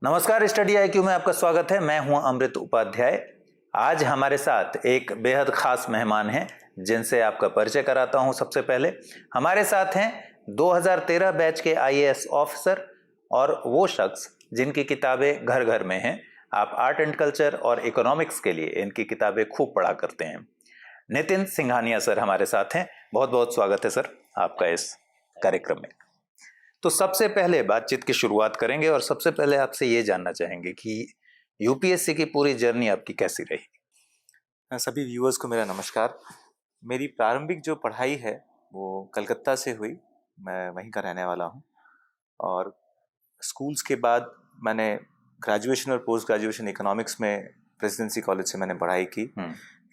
नमस्कार, study IQ में आपका स्वागत है। मैं हूं अमृत उपाध्याय। आज हमारे साथ एक बेहद खास मेहमान हैं जिनसे आपका परिचय कराता हूं। सबसे पहले हमारे साथ हैं 2013 बैच के IAS ऑफिसर और वो शख्स जिनकी किताबें घर घर में हैं। आप आर्ट एंड कल्चर और इकोनॉमिक्स के लिए इनकी किताबें खूब पढ़ा करते हैं। नितिन सिंघानिया सर हमारे साथ हैं। बहुत बहुत स्वागत है सर आपका इस कार्यक्रम में। तो सबसे पहले बातचीत की शुरुआत करेंगे और सबसे पहले आपसे ये जानना चाहेंगे कि यूपीएससी की पूरी जर्नी आपकी कैसी रही? सभी व्यूअर्स को मेरा नमस्कार। मेरी प्रारंभिक जो पढ़ाई है वो कलकत्ता से हुई। मैं वहीं का रहने वाला हूँ और स्कूल्स के बाद मैंने ग्रेजुएशन और पोस्ट ग्रेजुएशन इकोनॉमिक्स में प्रेसिडेंसी कॉलेज से मैंने पढ़ाई की।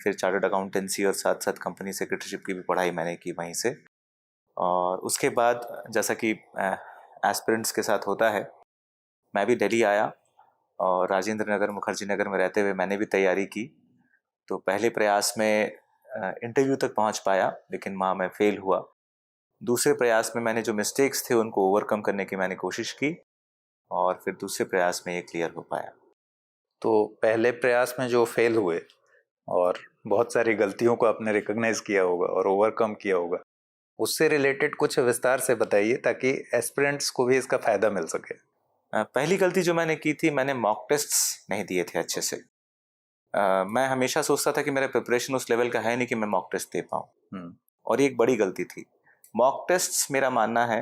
फिर चार्टर्ड अकाउंटेंसी और साथ साथ कंपनी सेक्रेटरीशिप की भी पढ़ाई मैंने की वहीं से। और उसके बाद जैसा कि एस्पिरेंट्स के साथ होता है, मैं भी दिल्ली आया और राजेंद्र नगर मुखर्जी नगर में रहते हुए मैंने भी तैयारी की। तो पहले प्रयास में इंटरव्यू तक पहुंच पाया, लेकिन वहाँ मैं फेल हुआ। दूसरे प्रयास में मैंने जो मिस्टेक्स थे उनको ओवरकम करने की मैंने कोशिश की और फिर दूसरे प्रयास में ये क्लियर हो पाया। तो पहले प्रयास में जो फेल हुए और बहुत सारी गलतियों को आपने रिकॉग्नाइज किया होगा और ओवरकम किया होगा, उससे रिलेटेड कुछ विस्तार से बताइए ताकि एस्पिरेंट्स को भी इसका फायदा मिल सके। पहली गलती जो मैंने की थी, मैंने मॉक टेस्ट्स नहीं दिए थे अच्छे से। मैं हमेशा सोचता था कि मेरा प्रिपरेशन उस लेवल का है नहीं कि मैं मॉक टेस्ट दे पाऊँ, और ये एक बड़ी गलती थी। मॉक टेस्ट्स मेरा मानना है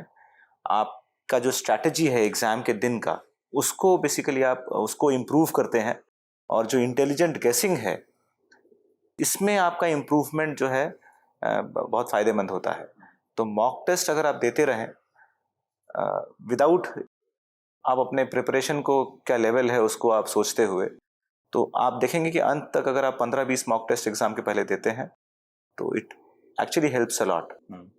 आपका जो स्ट्रैटेजी है एग्जाम के दिन का, उसको बेसिकली आप उसको इम्प्रूव करते हैं, और जो इंटेलिजेंट गेसिंग है इसमें आपका इम्प्रूवमेंट जो है बहुत फ़ायदेमंद होता है। तो मॉक टेस्ट अगर आप देते रहें विदाउट आप अपने प्रिपरेशन को क्या लेवल है उसको आप सोचते हुए, तो आप देखेंगे कि अंत तक अगर आप 15-20 मॉक टेस्ट एग्जाम के पहले देते हैं तो it actually helps a lot.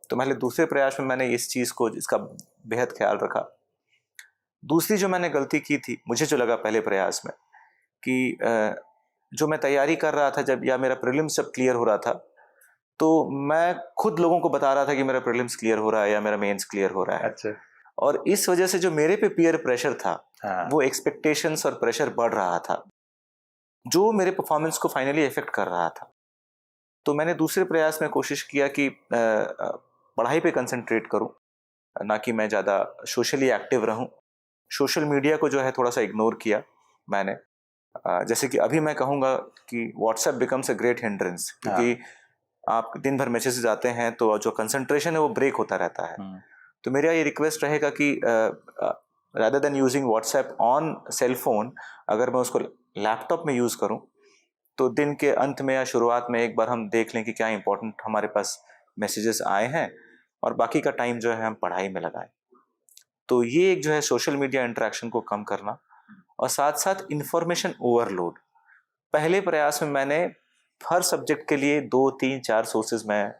तो पहले दूसरे प्रयास में मैंने इस चीज़ को, इसका बेहद ख्याल रखा। दूसरी जो मैंने गलती की थी, मुझे जो लगा पहले प्रयास में कि जो मैं तैयारी कर रहा था जब, या मेरा प्रीलिम्स जब क्लियर हो रहा था, तो मैं खुद लोगों को बता रहा था कि मेरा प्रीलिम्स क्लियर हो रहा है या मेरा मेंस क्लियर हो रहा है। अच्छा। और इस वजह से जो मेरे पे पीयर प्रेशर था, वो एक्सपेक्टेशंस और प्रेशर बढ़ रहा था, जो मेरे परफॉर्मेंस को फाइनली इफेक्ट कर रहा था। तो मैंने दूसरे प्रयास में कोशिश किया कि पढ़ाई पे कंसंट्रेट करूं, ना कि मैं ज़्यादा सोशली एक्टिव रहूं। सोशल मीडिया को जो है थोड़ा सा इग्नोर किया मैंने। जैसे कि अभी मैं कहूँगा कि WhatsApp becomes a great hindrance, क्योंकि आप दिन भर मैसेजेस आते हैं तो जो कंसंट्रेशन है वो ब्रेक होता रहता है। तो मेरा ये रिक्वेस्ट रहेगा कि rather than using WhatsApp on sale phone, अगर मैं उसको लैपटॉप में यूज़ करूं तो दिन के अंत में या शुरुआत में एक बार हम देख लें कि क्या इंपॉर्टेंट हमारे पास मैसेजेस आए हैं, और बाकी का टाइम जो है हम पढ़ाई में लगाएं। तो ये एक जो है सोशल मीडिया इंटरेक्शन को कम करना, और साथ साथ इंफॉर्मेशन ओवरलोड। पहले प्रयास में मैंने हर सब्जेक्ट के लिए 2, 3, 4 सोर्सेज में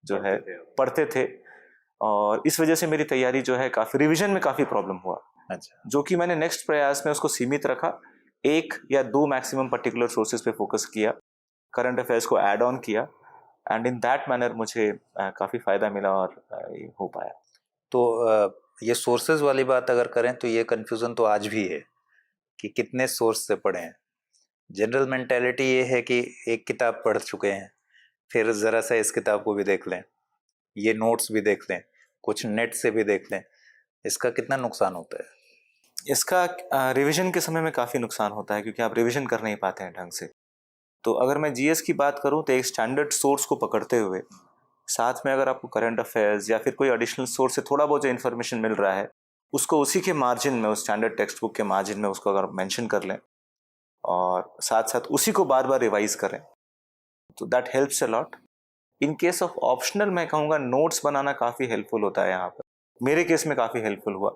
जो है पढ़ते थे, और इस वजह से मेरी तैयारी जो है काफ़ी, रिवीजन में काफ़ी प्रॉब्लम हुआ। अच्छा। जो कि मैंने नेक्स्ट प्रयास में उसको सीमित रखा, 1 या 2 मैक्सिमम पर्टिकुलर सोर्सेज पे फोकस किया, करंट अफेयर्स को ऐड ऑन किया, एंड इन दैट मैनर मुझे काफ़ी फ़ायदा मिला और हो पाया। तो ये सोर्सेज वाली बात अगर करें तो ये कन्फ्यूज़न तो आज भी है कि कितने सोर्स से पढ़ें। जनरल मेंटालिटी ये है कि एक किताब पढ़ चुके हैं, फिर ज़रा सा इस किताब को भी देख लें, ये नोट्स भी देख लें, कुछ नेट से भी देख लें। इसका कितना नुकसान होता है? इसका रिवीजन के समय में काफ़ी नुकसान होता है, क्योंकि आप रिवीजन कर नहीं पाते हैं ढंग से। तो अगर मैं जीएस की बात करूं तो एक स्टैंडर्ड सोर्स को पकड़ते हुए, साथ में अगर आपको करंट अफेयर्स या फिर कोई एडिशनल सोर्स से थोड़ा बहुत जो इन्फॉर्मेशन मिल रहा है, उसको उसी के मार्जिन में, उस स्टैंडर्ड टेक्स्ट बुक के मार्जिन में उसको अगर मेंशन कर लें और साथ साथ उसी को बार बार रिवाइज करें, तो that helps a lot. In case of optional मैं कहूँगा नोट्स बनाना काफ़ी हेल्पफुल होता है। यहाँ पर मेरे केस में काफ़ी हेल्पफुल हुआ,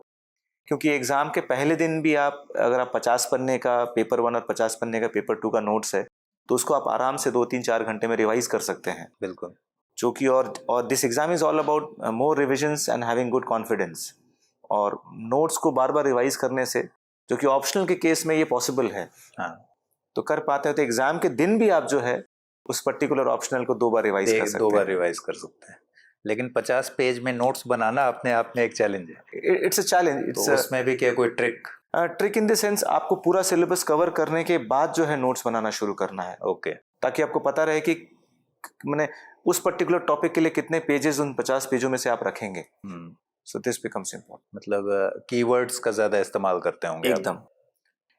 क्योंकि एग्ज़ाम के पहले दिन भी अगर आप 50 पन्ने का पेपर 1 और 50 पन्ने का पेपर 2 का नोट्स है, तो उसको आप आराम से 2-3-4 घंटे में रिवाइज कर सकते हैं। बिल्कुल। जो कि और this exam is all about more revisions and having good confidence, और नोट्स को बार बार रिवाइज करने से, जो कि ऑप्शनल के केस में ये पॉसिबल है, तो कर पाते हैं। तो एग्जाम के दिन भी आप जो है उस पर्टिकुलर ऑप्शनल को 2 बार रिवाइज कर सकते हैं। 2 बार रिवाइज कर सकते हैं, लेकिन 50 पेज में नोट्स बनाना अपने आप में एक चैलेंज है। It's a challenge. तो उसमें भी क्या कोई trick? Trick in the sense आपको पूरा सिलेबस कवर करने के बाद जो है नोट्स बनाना शुरू करना है, ओके, ताकि आपको पता रहे कि मैंने उस पर्टिकुलर टॉपिक के लिए कितने पेजेस उन 50 पेजों में से आप रखेंगे। So this becomes important. मतलब कीवर्ड्स का ज्यादा इस्तेमाल करते होंगे आप। एकदम।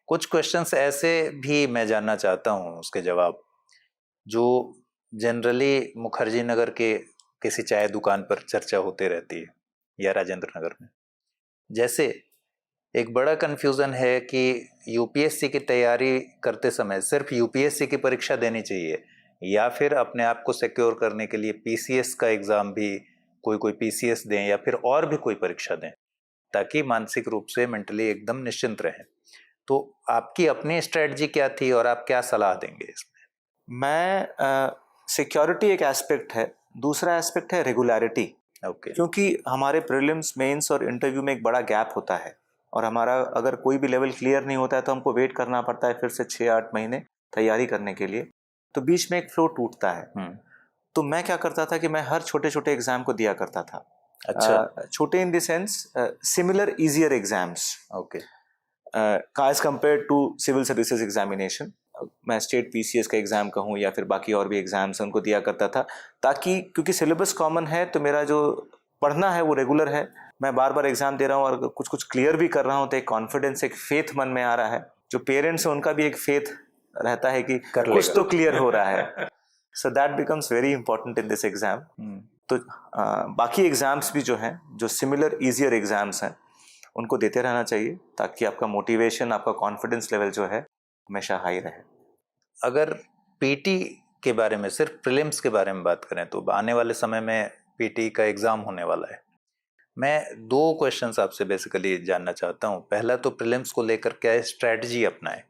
कुछ क्वेश्चंस ऐसे भी मैं जानना चाहता हूँ उसके जवाब, जो जनरली मुखर्जी नगर के किसी चाय दुकान पर चर्चा होते रहती है या राजेंद्र नगर में। जैसे एक बड़ा कंफ्यूजन है कि यूपीएससी की तैयारी करते समय सिर्फ यूपीएससी की परीक्षा देनी चाहिए या फिर अपने आप को सिक्योर करने के लिए पीसीएस का एग्जाम भी कोई पीसीएस दें या फिर और भी कोई परीक्षा दें, ताकि मानसिक रूप से मेंटली एकदम निश्चिंत रहें। तो आपकी अपनी स्ट्रेटजी क्या थी और आप क्या सलाह देंगे इसमें? मैं सिक्योरिटी एक एस्पेक्ट है, दूसरा एस्पेक्ट है रेगुलरिटी। ओके। क्योंकि हमारे प्रीलिम्स, मेंस और इंटरव्यू में एक बड़ा गैप होता है, और हमारा अगर कोई भी लेवल क्लियर नहीं होता है तो हमको वेट करना पड़ता है फिर से 6-8 महीने तैयारी करने के लिए, तो बीच में एक फ्लो टूटता है। तो मैं क्या करता था कि मैं हर छोटे छोटे एग्जाम को दिया करता था। अच्छा। छोटे in the sense similar easier exams, okay, as compare to civil services examination. मैं स्टेट पीसीएस का एग्जाम कहूँ या फिर बाकी और भी एग्जाम्स उनको दिया करता था, ताकि क्योंकि सिलेबस कॉमन है तो मेरा जो पढ़ना है वो रेगुलर है, मैं बार बार एग्जाम दे रहा हूँ और कुछ कुछ क्लियर भी कर रहा हूँ, तो एक कॉन्फिडेंस, एक फेथ मन में आ रहा है। जो पेरेंट्स हैं उनका भी एक फेथ रहता है कि कुछ तो क्लियर हो रहा है। So that becomes very important in this exam. तो बाकी एग्जाम्स भी जो हैं, जो सिमिलर इजियर एग्जाम्स हैं, उनको देते रहना चाहिए, ताकि आपका मोटिवेशन, आपका कॉन्फिडेंस लेवल जो है हमेशा हाई रहे। अगर पीटी के बारे में, सिर्फ प्रीलिम्स के बारे में बात करें तो आने वाले समय में पीटी का एग्जाम होने वाला है। मैं 2 क्वेश्चंस आपसे बेसिकली जानना चाहता हूं। पहला तो प्रीलिम्स को लेकर क्या स्ट्रेटजी अपनाएं,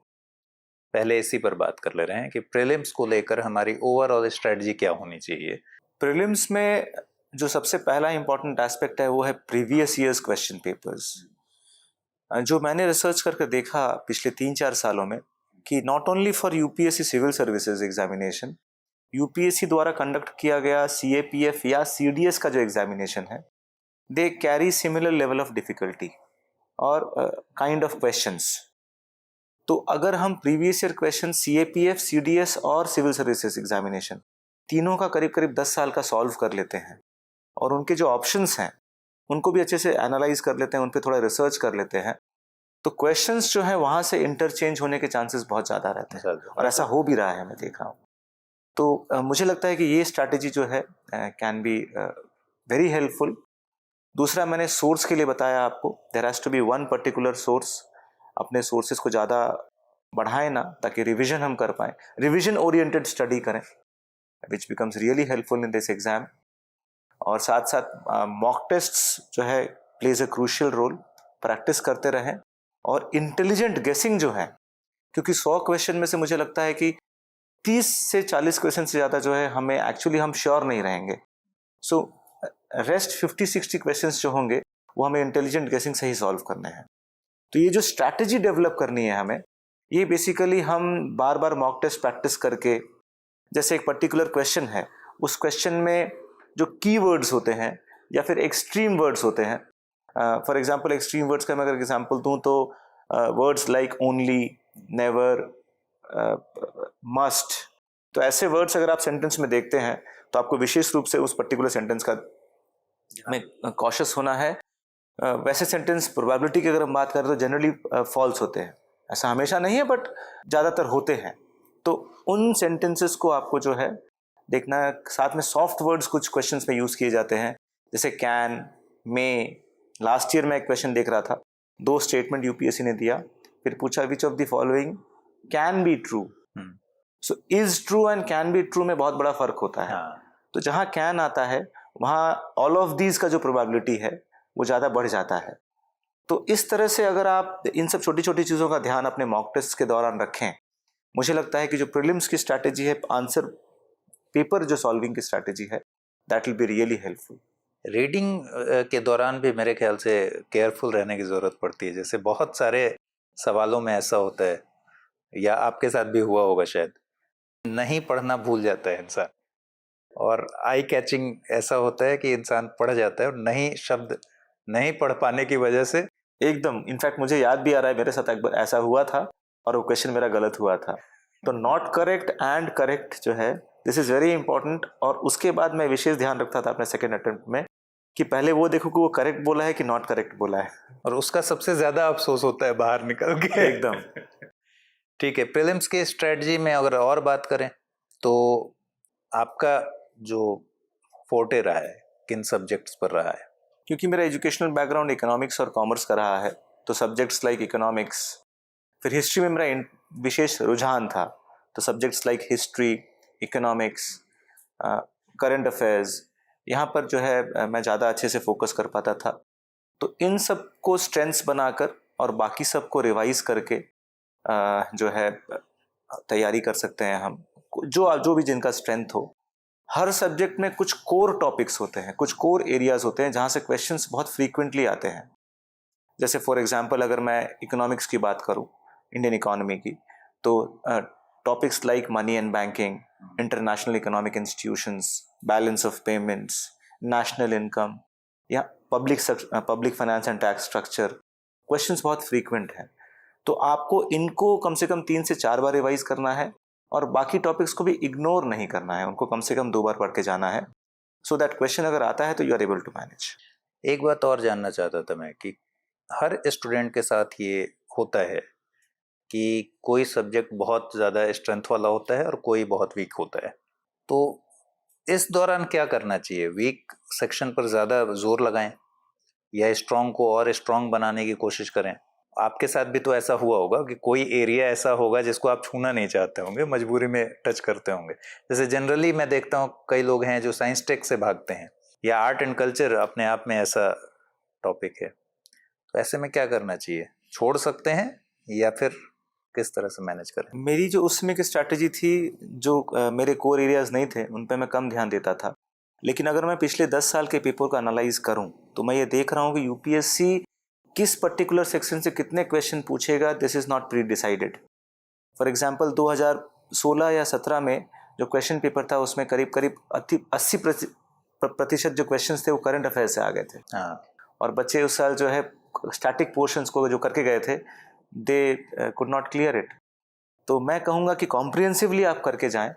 पहले इसी पर बात कर ले रहे हैं कि प्रीलिम्स को लेकर हमारी ओवरऑल स्ट्रेटजी क्या होनी चाहिए। प्रीलिम्स में जो सबसे पहला इंपॉर्टेंट एस्पेक्ट है वो है प्रीवियस ईयर्स क्वेश्चन पेपर्स। जो मैंने रिसर्च करके देखा पिछले 3-4 सालों में कि not only for UPSC civil services examination, UPSC द्वारा कंडक्ट किया गया सीएपीएफ या सीडीएस का जो एग्जामिनेशन है, they carry similar level of difficulty और काइंड ऑफ क्वेश्चंस। तो अगर हम previous year question CAPF, CDS और सिविल सर्विसेज एग्जामिनेशन तीनों का करीब करीब 10 साल का सॉल्व कर लेते हैं और उनके जो ऑप्शंस हैं उनको भी अच्छे से एनालाइज कर लेते हैं, उन पर थोड़ा रिसर्च कर लेते हैं, तो क्वेश्चंस जो है वहां से इंटरचेंज होने के चांसेस बहुत ज़्यादा रहते हैं, और ऐसा हो भी रहा है, मैं देख रहा हूँ। तो मुझे लगता है कि ये स्ट्रैटेजी जो है कैन बी वेरी हेल्पफुल। दूसरा, मैंने सोर्स के लिए बताया आपको, there has to be one particular source. अपने सोर्सेज को ज़्यादा बढ़ाएं ना, ताकि रिविजन हम कर पाएँ, रिविजन ओरिएंटेड स्टडी करें, which becomes really helpful in this exam. और साथ साथ मॉक टेस्ट्स जो है plays a crucial role, practice करते रहें। और इंटेलिजेंट गेसिंग जो है, क्योंकि 100 क्वेश्चन में से मुझे लगता है कि 30 से 40 क्वेश्चन से ज़्यादा जो है हमें एक्चुअली हम श्योर नहीं रहेंगे। सो रेस्ट 50-60 क्वेश्चंस जो होंगे वो हमें इंटेलिजेंट गेसिंग से ही सॉल्व करने हैं। तो ये जो स्ट्रैटेजी डेवलप करनी है हमें, ये बेसिकली हम बार बार मॉक टेस्ट प्रैक्टिस करके, जैसे एक पर्टिकुलर क्वेश्चन है, उस क्वेश्चन में जो कीवर्ड्स होते हैं या फिर एक्सट्रीम वर्ड्स होते हैं, फॉर एग्जांपल एक्सट्रीम वर्ड्स का मैं अगर एग्जांपल दूं तो words like only, never, must, तो ऐसे वर्ड्स अगर आप सेंटेंस में देखते हैं तो आपको विशेष रूप से उस पर्टिकुलर सेंटेंस का में कॉशियस होना है। वैसे सेंटेंस प्रोबेबिलिटी की अगर हम बात करें तो जनरली फॉल्स होते हैं, ऐसा हमेशा नहीं है बट ज़्यादातर होते हैं। तो उन सेंटेंसेस को आपको जो है देखना है। साथ में सॉफ्ट वर्ड्स कुछ क्वेश्चंस में यूज़ किए जाते हैं, जैसे कैन, मे। लास्ट ईयर मैं एक क्वेश्चन देख रहा था, 2 स्टेटमेंट यूपीएससी ने दिया, फिर पूछा which of the following can be true. So is true and can be true में बहुत बड़ा फर्क होता है। तो जहाँ कैन आता है वहाँ ऑल ऑफ दीज का जो प्रोबेबिलिटी है वो ज़्यादा बढ़ जाता है। तो इस तरह से अगर आप इन सब छोटी छोटी चीज़ों का ध्यान अपने मॉक टेस्ट के दौरान रखें, मुझे लगता है कि जो प्रीलिम्स की स्ट्रैटेजी है, आंसर पेपर जो सॉल्विंग की स्ट्रैटेजी है, that will be really helpful. Reading के दौरान भी मेरे ख्याल से केयरफुल रहने की ज़रूरत पड़ती है। जैसे बहुत सारे सवालों में ऐसा होता है, या आपके साथ भी हुआ होगा शायद, नहीं पढ़ना भूल जाता है इंसान, और आई कैचिंग ऐसा होता है कि इंसान पढ़ जाता है और नहीं शब्द नहीं पढ़ पाने की वजह से एकदम, इनफैक्ट मुझे याद भी आ रहा है मेरे साथ एक बार ऐसा हुआ था और वो क्वेश्चन मेरा गलत हुआ था। तो नॉट करेक्ट एंड करेक्ट जो है, दिस इज वेरी इंपॉर्टेंट। और उसके बाद मैं विशेष ध्यान रखता था अपने सेकेंड अटेम्प्ट में कि पहले वो देखो कि वो करेक्ट बोला है कि नॉट करेक्ट बोला है, और उसका सबसे ज्यादा अफसोस होता है बाहर निकल के। एकदम। ठीक है, प्रीलिम्स की स्ट्रेटजी में अगर और बात करें तो आपका जो फोर्टे रहा है किन सब्जेक्ट्स पर रहा है? क्योंकि मेरा एजुकेशनल बैकग्राउंड इकोनॉमिक्स और कॉमर्स का रहा है, तो सब्जेक्ट्स लाइक इकोनॉमिक्स, फिर हिस्ट्री में मेरा विशेष रुझान था, तो subjects like history, economics, current affairs, यहाँ पर जो है मैं ज़्यादा अच्छे से फोकस कर पाता था। तो इन सब को स्ट्रेंथ्स बनाकर और बाकी सब को रिवाइज करके जो है तैयारी कर सकते हैं हम, जो भी जिनका स्ट्रेंथ हो। हर सब्जेक्ट में कुछ कोर टॉपिक्स होते हैं, कुछ कोर एरियाज होते हैं जहाँ से क्वेश्चंस बहुत फ्रीक्वेंटली आते हैं। जैसे फॉर एग्जांपल अगर मैं इकोनॉमिक्स की बात करूँ, इंडियन इकोनॉमी की, तो topics like money and banking, international economic institutions, balance of payments, national income या public finance and tax structure, questions बहुत फ्रीक्वेंट हैं। तो आपको इनको कम से कम 3 से 4 बार रिवाइज करना है और बाकी टॉपिक्स को भी इग्नोर नहीं करना है, उनको कम से कम 2 बार पढ़ के जाना है, सो दैट क्वेश्चन अगर आता है तो you are able to manage. एक बात और जानना चाहता था मैं कि हर स्टूडेंट के साथ ये होता है कि कोई सब्जेक्ट बहुत ज़्यादा स्ट्रेंथ वाला होता है और कोई बहुत वीक होता है, तो इस दौरान क्या करना चाहिए? वीक सेक्शन पर ज़्यादा जोर लगाएं या स्ट्रॉन्ग को और स्ट्रॉन्ग बनाने की कोशिश करें? आपके साथ भी तो ऐसा हुआ होगा कि कोई एरिया ऐसा होगा जिसको आप छूना नहीं चाहते होंगे, मजबूरी में टच करते होंगे। जैसे जनरली मैं देखता हूँ कई लोग हैं जो साइंस टेक से भागते हैं, या आर्ट एंड कल्चर अपने आप में ऐसा टॉपिक है, तो ऐसे में क्या करना चाहिए? छोड़ सकते हैं या फिर किस तरह से मैनेज करें? मेरी जो उस समय की स्ट्रैटेजी थी, जो मेरे कोर एरियाज नहीं थे उन पे मैं कम ध्यान देता था। लेकिन अगर मैं पिछले 10 साल के पेपर को एनालाइज करूं तो मैं ये देख रहा हूं कि यूपीएससी किस पर्टिकुलर सेक्शन से कितने क्वेश्चन पूछेगा, this is not pre decided. For example 2016 या 17 में जो क्वेश्चन पेपर था उसमें करीब करीब 80% जो क्वेश्चंस थे वो करंट अफेयर से आ गए थे। हाँ। और बच्चे उस साल जो है स्टैटिक पोर्शंस को जो करके गए थे, they could not clear it. तो मैं कहूँगा कि कॉम्प्रिहेंसिवली आप करके जाएं।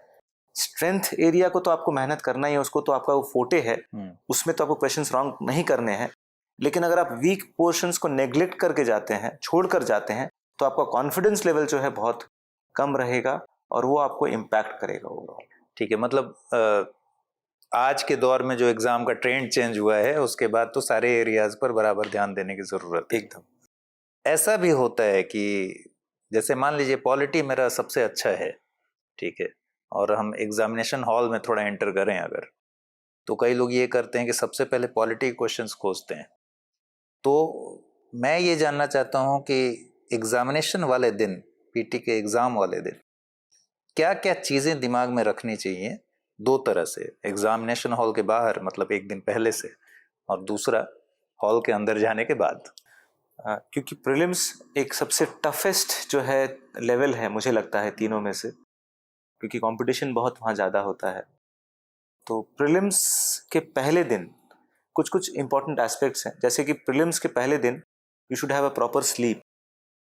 स्ट्रेंथ एरिया को तो आपको मेहनत करना ही है, उसको तो आपका वो फोटे है, उसमें तो आपको क्वेश्चंस रॉन्ग नहीं करने हैं। लेकिन अगर आप वीक पोर्शंस को नेग्लेक्ट करके जाते हैं, छोड़कर जाते हैं, तो आपका कॉन्फिडेंस लेवल जो है बहुत कम रहेगा और वो आपको इम्पैक्ट करेगा ओवरऑल। ठीक है, मतलब आज के दौर में जो एग्जाम का ट्रेंड चेंज हुआ है उसके बाद तो सारे एरियाज पर बराबर ध्यान देने की जरूरत है। एकदम। ऐसा भी होता है कि जैसे मान लीजिए पॉलिटी मेरा सबसे अच्छा है, ठीक है, और हम एग्जामिनेशन हॉल में थोड़ा एंटर करें अगर, तो कई लोग ये करते हैं कि सबसे पहले पॉलिटी क्वेश्चंस खोजते हैं। तो मैं ये जानना चाहता हूँ कि एग्जामिनेशन वाले दिन, पीटी के एग्जाम वाले दिन, क्या क्या चीज़ें दिमाग में रखनी चाहिए? 2 तरह से, एग्जामिनेशन हॉल के बाहर मतलब एक दिन पहले से, और दूसरा हॉल के अंदर जाने के बाद। क्योंकि प्रीलिम्स एक सबसे टफेस्ट जो है लेवल है मुझे लगता है तीनों में से, क्योंकि कंपटीशन बहुत वहाँ ज़्यादा होता है। तो प्रीलिम्स के पहले दिन कुछ कुछ इंपॉर्टेंट एस्पेक्ट्स हैं, जैसे कि प्रीलिम्स के पहले दिन you should have a proper sleep.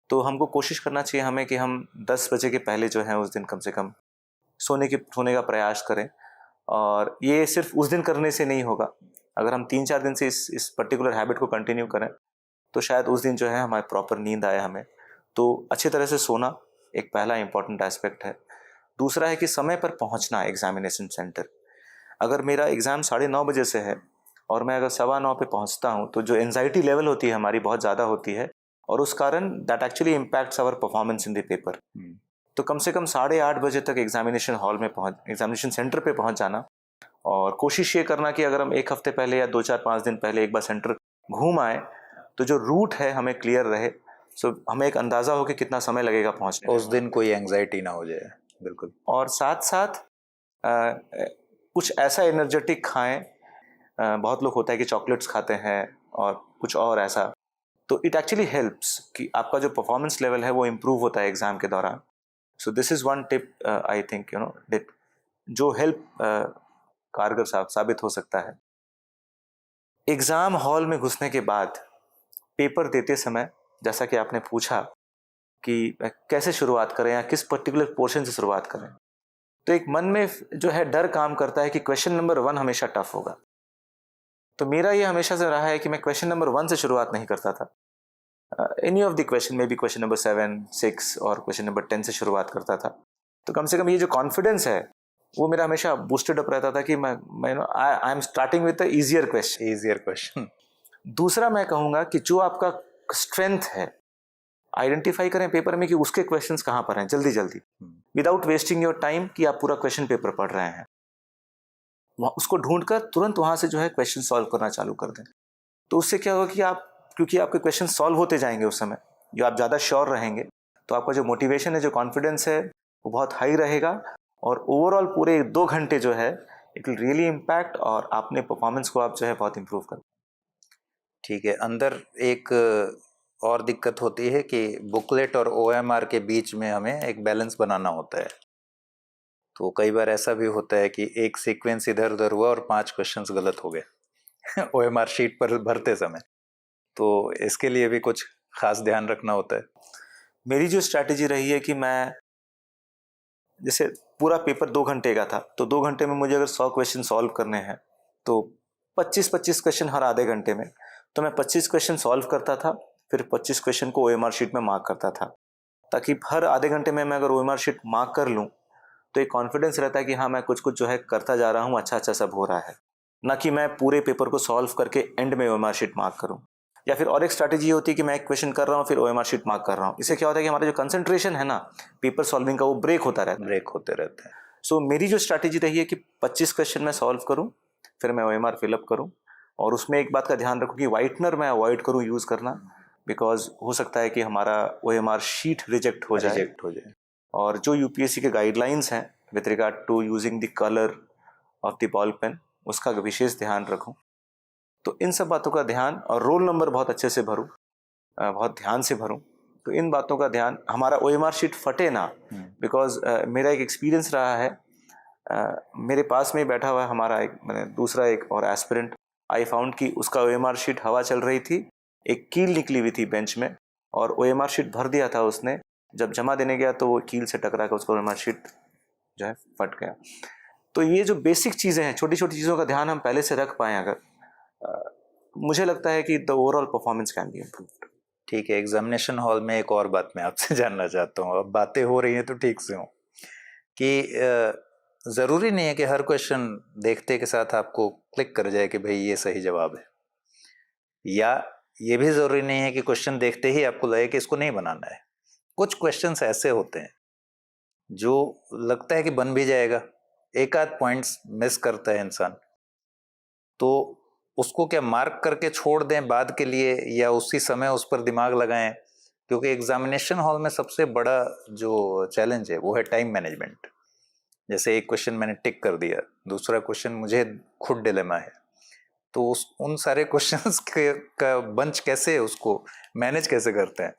तो हमको कोशिश करना चाहिए हमें कि हम 10 बजे के पहले जो है उस दिन कम से कम सोने का प्रयास करें। और ये सिर्फ उस दिन करने से नहीं होगा, अगर हम 3-4 दिन से इस पर्टिकुलर हैबिट को कंटिन्यू करें तो शायद उस दिन जो है हमारे प्रॉपर नींद आए हमें। तो अच्छी तरह से सोना एक पहला इंपॉर्टेंट एस्पेक्ट है। दूसरा है कि समय पर पहुंचना एग्जामिनेशन सेंटर। अगर मेरा एग्ज़ाम 9:30 बजे से है और मैं अगर 9:15 पे पहुंचता हूं तो जो एंजाइटी लेवल होती है हमारी बहुत ज़्यादा होती है, और उस कारण that actually impacts our performance in the paper. तो कम से कम 8:30 बजे तक एग्जामिनेशन सेंटर पे पहुंच जाना, और कोशिश ये करना कि अगर हम 1 हफ्ते पहले या 2-4-5 दिन पहले एक बार सेंटर घूम आए तो जो रूट है हमें क्लियर रहे, सो हमें एक अंदाज़ा हो कि कितना समय लगेगा पहुंचने। उस दिन कोई एंजाइटी ना हो जाए। बिल्कुल। और साथ साथ कुछ ऐसा एनर्जेटिक खाएं। बहुत लोग होता है कि चॉकलेट्स खाते हैं और कुछ और ऐसा, तो इट एक्चुअली हेल्प्स कि आपका जो परफॉर्मेंस लेवल है वो इम्प्रूव होता है एग्जाम के दौरान। So this is one tip I think जो हेल्प कारगर साबित हो सकता है। एग्ज़ाम हॉल में घुसने के बाद पेपर देते समय जैसा कि आपने पूछा कि कैसे शुरुआत करें या किस पर्टिकुलर पोर्शन से शुरुआत करें, तो एक मन में जो है डर काम करता है कि क्वेश्चन नंबर 1 हमेशा टफ होगा। तो मेरा ये हमेशा से रहा है कि मैं क्वेश्चन नंबर 1 से शुरुआत नहीं करता था। Any of the question, may be question number 7, 6 और क्वेश्चन नंबर 10 से शुरुआत करता था। तो कम से कम ये जो कॉन्फिडेंस है वो मेरा हमेशा बूस्टेड अप रहता था कि मैं I am starting with the easier question. दूसरा मैं कहूँगा कि जो आपका स्ट्रेंथ है आइडेंटिफाई करें पेपर में कि उसके क्वेश्चंस कहाँ पर हैं, जल्दी जल्दी, विदाउट वेस्टिंग योर टाइम कि आप पूरा क्वेश्चन पेपर पढ़ रहे हैं, उसको ढूंढकर तुरंत वहाँ से जो है क्वेश्चन सॉल्व करना चालू कर दें। तो उससे क्या होगा कि आप, क्योंकि आपके क्वेश्चन सॉल्व होते जाएंगे उस समय, जो आप ज़्यादा श्योर रहेंगे, तो आपका जो मोटिवेशन है, जो कॉन्फिडेंस है, वो बहुत हाई रहेगा और ओवरऑल पूरे 2 घंटे जो है इट विल रियली इम्पैक्ट और अपने परफॉर्मेंस को आप जो है बहुत इंप्रूव कर। ठीक है। अंदर एक और दिक्कत होती है कि बुकलेट और OMR के बीच में हमें एक बैलेंस बनाना होता है। तो कई बार ऐसा भी होता है कि एक सीक्वेंस इधर उधर हुआ और 5 क्वेश्चंस गलत हो गए OMR शीट पर भरते समय। तो इसके लिए भी कुछ खास ध्यान रखना होता है। मेरी जो स्ट्रैटेजी रही है कि मैं, जैसे पूरा पेपर 2 घंटे का था, तो 2 घंटे में मुझे अगर 100 क्वेश्चन सॉल्व करने हैं तो 25-25 क्वेश्चन हर आधे घंटे में, तो मैं 25 क्वेश्चन सॉल्व करता था, फिर 25 क्वेश्चन को OMR शीट में मार्क करता था, ताकि हर आधे घंटे में मैं अगर OMR शीट मार्क कर लूँ तो एक कॉन्फिडेंस रहता है कि हाँ मैं कुछ कुछ जो है करता जा रहा हूँ, अच्छा अच्छा सब हो रहा है, ना कि मैं पूरे पेपर को सॉल्व करके एंड में OMR शीट मार्क करूँ। या फिर और एक स्ट्रैटेजी होती है कि मैं एक क्वेश्चन कर रहा हूँ फिर OMR शीट मार्क कर रहा हूँ। इससे क्या होता है कि हमारा जो कंसंट्रेशन है ना पेपर सॉल्विंग का, वो ब्रेक होते रहता है। सो मेरी जो स्ट्रैटेजी रही है कि 25 क्वेश्चन मैं सॉल्व करूँ, फिर मैं OMR फिलअप करूँ, और उसमें एक बात का ध्यान रखूँ कि वाइटनर मैं अवॉइड करूँ यूज़ करना, बिकॉज हो सकता है कि हमारा OMR शीट रिजेक्ट हो जाए। और जो UPSC के गाइडलाइंस हैं with regard to using the colour of the ball pen, उसका विशेष ध्यान रखूँ। तो इन सब बातों का ध्यान, और रोल नंबर बहुत अच्छे से भरूँ, बहुत ध्यान से भरूँ, तो इन बातों का ध्यान, हमारा OMR शीट फटे ना। बिकॉज मेरा एक एक्सपीरियंस रहा है, मेरे पास में बैठा हुआ हमारा एक, मैंने दूसरा एक और एस्पिरेंट, आई फाउंड कि उसका OMR शीट हवा चल रही थी, एक कील निकली हुई थी बेंच में, और OMR शीट भर दिया था उसने, जब जमा देने गया तो वो कील से टकरा कर उसका OMR शीट जो है फट गया। तो ये जो बेसिक चीज़ें हैं, छोटी छोटी चीज़ों का ध्यान हम पहले से रख पाएँ अगर, मुझे लगता है कि the overall performance can be improved. ठीक है। एग्जामिनेशन हॉल में एक और बात मैं आपसे जानना चाहता हूँ, अब बातें हो रही हैं तो ठीक से हो, कि ज़रूरी नहीं है कि हर क्वेश्चन देखते के साथ आपको क्लिक कर जाए कि भाई ये सही जवाब है, या ये भी ज़रूरी नहीं है कि क्वेश्चन देखते ही आपको लगे कि इसको नहीं बनाना है। कुछ क्वेश्चंस ऐसे होते हैं जो लगता है कि बन भी जाएगा, एक आध पॉइंट्स मिस करता है इंसान, तो उसको क्या मार्क करके छोड़ दें बाद के लिए, या उसी समय उस पर दिमाग लगाएं? क्योंकि एग्जामिनेशन हॉल में सबसे बड़ा जो चैलेंज है वो है टाइम मैनेजमेंट। जैसे एक क्वेश्चन मैंने टिक कर दिया, दूसरा क्वेश्चन मुझे खुद डिलेमा है, तो उन सारे क्वेश्चंस का बंच कैसे, उसको मैनेज कैसे करते हैं?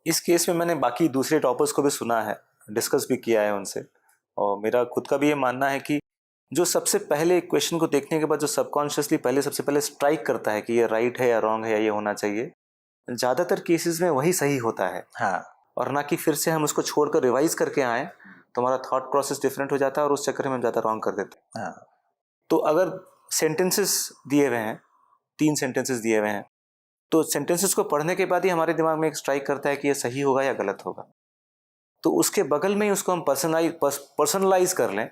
इस केस में मैंने बाकी दूसरे टॉपर्स को भी सुना है, डिस्कस भी किया है उनसे, और मेरा खुद का भी ये मानना है कि जो सबसे पहले क्वेश्चन को देखने के बाद जो सबकॉन्शियसली सबसे पहले स्ट्राइक करता है कि ये राइट है या रॉन्ग है या ये होना चाहिए, ज़्यादातर केसेस में वही सही होता है। हाँ। और ना कि फिर से हम उसको छोड़कर रिवाइज करके आए तो हमारा थॉट प्रोसेस डिफरेंट हो जाता है और उस चक्कर में हम ज़्यादा रॉन्ग कर देते हैं। हाँ। तो अगर सेंटेंसेस दिए हुए हैं, 3 सेंटेंसेस दिए हुए हैं, तो सेंटेंसेस को पढ़ने के बाद ही हमारे दिमाग में एक स्ट्राइक करता है कि ये सही होगा या गलत होगा। तो उसके बगल में ही उसको हम पर्सनलाइज कर लें,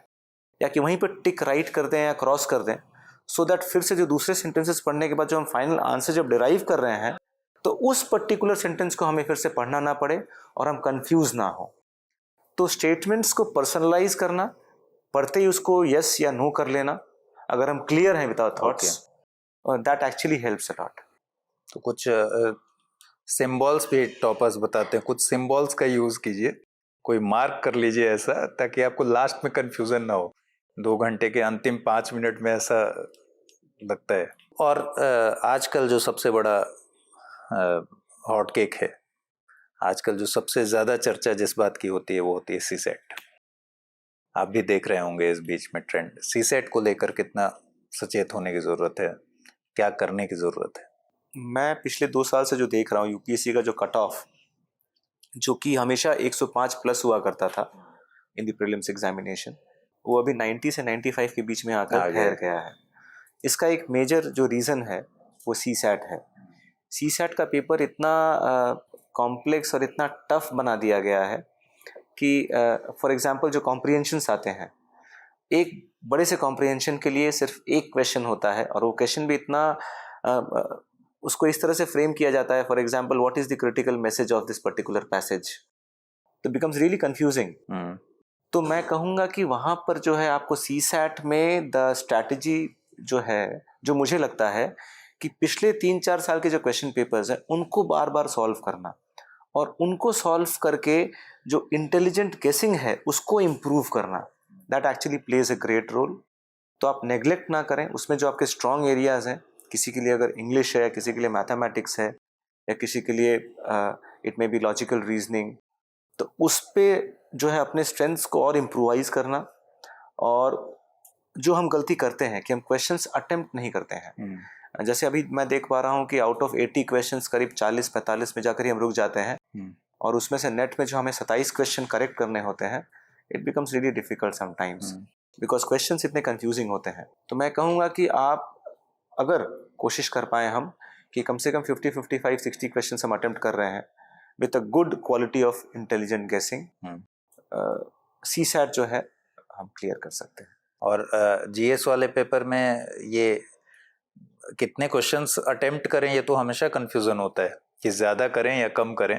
या कि वहीं पर टिक राइट कर दें या क्रॉस कर दें, सो दैट फिर से जो दूसरे सेंटेंसेस पढ़ने के बाद जो हम फाइनल आंसर जब डिराइव कर रहे हैं तो उस पर्टिकुलर सेंटेंस को हमें फिर से पढ़ना ना पड़े और हम कंफ्यूज ना हो। तो स्टेटमेंट्स को पर्सनलाइज करना, पढ़ते ही उसको यस या नो कर लेना, अगर हम क्लियर हैं with our thoughts, that actually helps a lot. तो कुछ सिंबल्स भी टॉपर्स बताते हैं, कुछ सिंबल्स का यूज कीजिए, कोई मार्क कर लीजिए ऐसा, ताकि आपको लास्ट में कंफ्यूजन ना हो, 2 घंटे के अंतिम 5 मिनट में ऐसा लगता है। और आजकल जो सबसे बड़ा हॉट केक है, आजकल जो सबसे ज़्यादा चर्चा जिस बात की होती है वो होती है सीसेट। आप भी देख रहे होंगे इस बीच में ट्रेंड, सीसेट को लेकर कितना सचेत होने की ज़रूरत है, क्या करने की ज़रूरत है? मैं पिछले 2 साल से जो देख रहा हूँ यूपीएससी का जो कट ऑफ, जो कि हमेशा 105 प्लस हुआ करता था इन द प्रीलिम्स एग्जामिनेशन, वो अभी 90 से 95 के बीच में आकर ठहर गया है। इसका एक मेजर जो रीज़न है वो सी सैट है। सी सैट का पेपर इतना कॉम्प्लेक्स और इतना टफ बना दिया गया है कि फॉर एग्जांपल जो कॉम्प्रिहेंशंस आते हैं, एक बड़े से कॉम्प्रिहेंशन के लिए सिर्फ एक क्वेश्चन होता है और वो क्वेश्चन भी इतना उसको इस तरह से फ्रेम किया जाता है, for example what is the critical message of this particular passage, तो बिकम्स रियली कंफ्यूजिंग। तो मैं कहूँगा कि वहाँ पर जो है आपको सी सैट में द स्ट्रैटेजी जो है, जो मुझे लगता है कि पिछले 3-4 साल के जो क्वेश्चन पेपर्स हैं उनको बार बार सॉल्व करना और उनको सॉल्व करके जो इंटेलिजेंट गेसिंग है उसको इम्प्रूव करना, that actually plays a great role. तो आप नेग्लेक्ट ना करें उसमें जो आपके स्ट्रॉन्ग एरियाज हैं, किसी के लिए अगर इंग्लिश है, किसी के लिए मैथमेटिक्स है, या किसी के लिए it may be logical reasoning, तो उस पर जो है अपने स्ट्रेंथ्स को और इम्प्रूवाइज करना। और जो हम गलती करते हैं कि हम क्वेश्चंस अटेम्प्ट नहीं करते हैं। जैसे अभी मैं देख पा रहा हूँ कि आउट ऑफ 80 क्वेश्चंस करीब 40-45 में जाकर ही हम रुक जाते हैं और उसमें से नेट में जो हमें 27 क्वेश्चन करेक्ट करने होते हैं, it becomes really difficult sometimes because questions इतने कंफ्यूजिंग होते हैं। तो मैं कहूँगा कि आप अगर कोशिश कर पाए हम कि कम से कम 50, 55, 60 क्वेश्चन हम अटेम्प्ट कर रहे हैं with a good quality of intelligent गेसिंग, सी सैट जो है हम क्लियर कर सकते हैं। और जीएस वाले पेपर में ये कितने क्वेश्चंस अटेम्प्ट करें, ये तो हमेशा कंफ्यूजन होता है कि ज़्यादा करें या कम करें।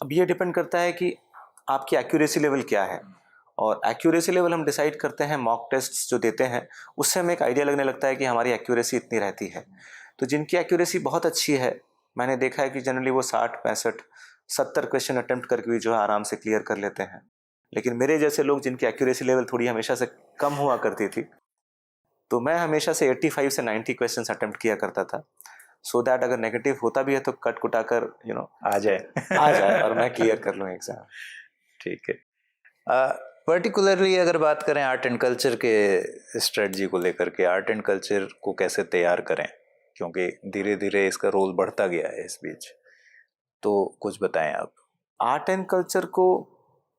अब ये डिपेंड करता है कि आपकी एक्यूरेसी लेवल क्या है, और एक्यूरेसी लेवल हम डिसाइड करते हैं मॉक टेस्ट्स जो देते हैं, उससे हमें एक आइडिया लगने लगता है कि हमारी एक्यूरेसी इतनी रहती है। तो जिनकी एक्यूरेसी बहुत अच्छी है, मैंने देखा है कि जनरली वो 60, 65, 70 क्वेश्चन अटेम्प्ट करके भी जो है आराम से क्लियर कर लेते हैं। लेकिन मेरे जैसे लोग जिनकी एक्यूरेसी लेवल थोड़ी हमेशा से कम हुआ करती थी, तो मैं हमेशा से 85 से 90 क्वेश्चन अटेम्प्ट किया करता था, सो दैट अगर नेगेटिव होता भी है तो कट कुटा कर आ जाए और मैं क्लियर कर लूँ एग्जाम। ठीक है। पर्टिकुलरली अगर बात करें आर्ट एंड कल्चर के स्ट्रेटजी को लेकर के, आर्ट एंड कल्चर को कैसे तैयार करें, क्योंकि धीरे धीरे इसका रोल बढ़ता गया है इस बीच, तो कुछ बताएं आप। आर्ट एंड कल्चर को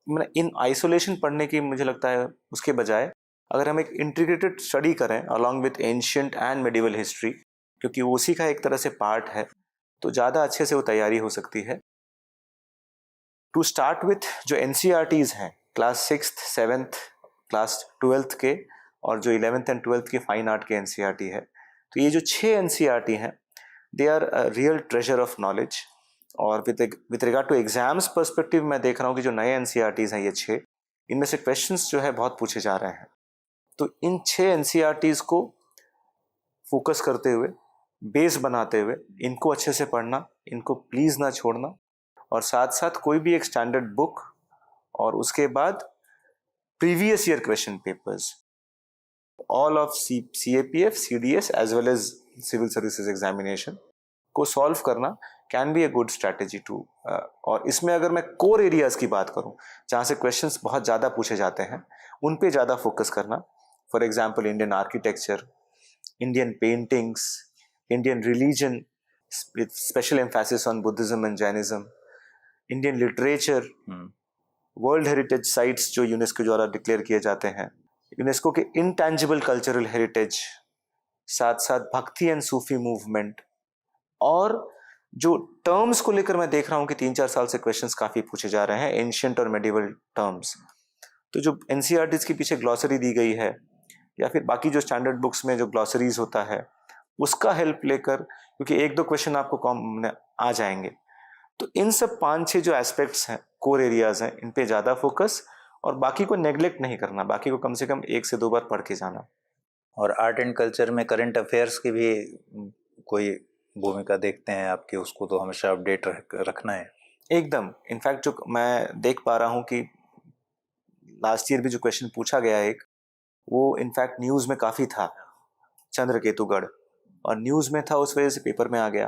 इन आइसोलेशन पढ़ने की मुझे लगता है उसके बजाय अगर हम एक इंटीग्रेटेड स्टडी करें along with ancient and medieval history, क्योंकि उसी का एक तरह से पार्ट है, तो ज़्यादा अच्छे से वो तैयारी हो सकती है। टू स्टार्ट विथ जो NCERTs हैं class 6th, 7th, class 12th के, और जो 11th एंड 12th के फाइन आर्ट के NCERT है, तो ये जो 6 NCERT हैं they are real treasure of knowledge. और with regard to exams perspective मैं देख रहा हूँ कि जो नए NCERTs हैं ये 6, इनमें से क्वेश्चंस जो है बहुत पूछे जा रहे हैं। तो इन 6 NCERTs को फोकस करते हुए, बेस बनाते हुए, इनको अच्छे से पढ़ना, इनको प्लीज़ ना छोड़ना, और साथ साथ कोई भी एक स्टैंडर्ड बुक और उसके बाद previous year question papers all of CAPF, CDS as well as civil services examination को सॉल्व करना can be a good strategy to. और इसमें अगर मैं कोर एरियाज की बात करूं जहां से क्वेश्चंस बहुत ज़्यादा पूछे जाते हैं, उन पे ज़्यादा फोकस करना। For example Indian architecture, Indian paintings, Indian religion with special emphasis on Buddhism and Jainism, Indian literature, world heritage sites जो यूनेस्को द्वारा डिक्लेयर किए जाते हैं, यूनेस्को के इंटेंजिबल कल्चरल हेरिटेज, साथ साथ भक्ति एंड सूफी मूवमेंट, और जो टर्म्स को लेकर मैं देख रहा हूँ कि 3-4 साल से क्वेश्चंस काफ़ी पूछे जा रहे हैं, एंशिएंट और मेडिवल टर्म्स, तो जो NCERTs के पीछे ग्लॉसरी दी गई है या फिर बाकी जो स्टैंडर्ड बुक्स में जो ग्लॉसरीज होता है उसका हेल्प लेकर, क्योंकि 1-2 क्वेश्चन आपको आ जाएंगे, तो इन सब 5-6 जो एस्पेक्ट्स हैं, कोर एरियाज हैं, इन पे ज़्यादा फोकस, और बाकी को नेग्लेक्ट नहीं करना, बाकी को कम से कम 1 से 2 बार पढ़ के जाना। और आर्ट एंड कल्चर में करंट अफेयर्स की भी कोई भूमिका देखते हैं आपकी, उसको तो हमेशा अपडेट रखना है एकदम। इनफैक्ट जो मैं देख पा रहा हूँ कि लास्ट ईयर भी जो क्वेश्चन पूछा गया एक, वो इनफैक्ट न्यूज़ में काफ़ी था, चंद्रकेतुगढ़, और न्यूज़ में था उस वजह से पेपर में आ गया।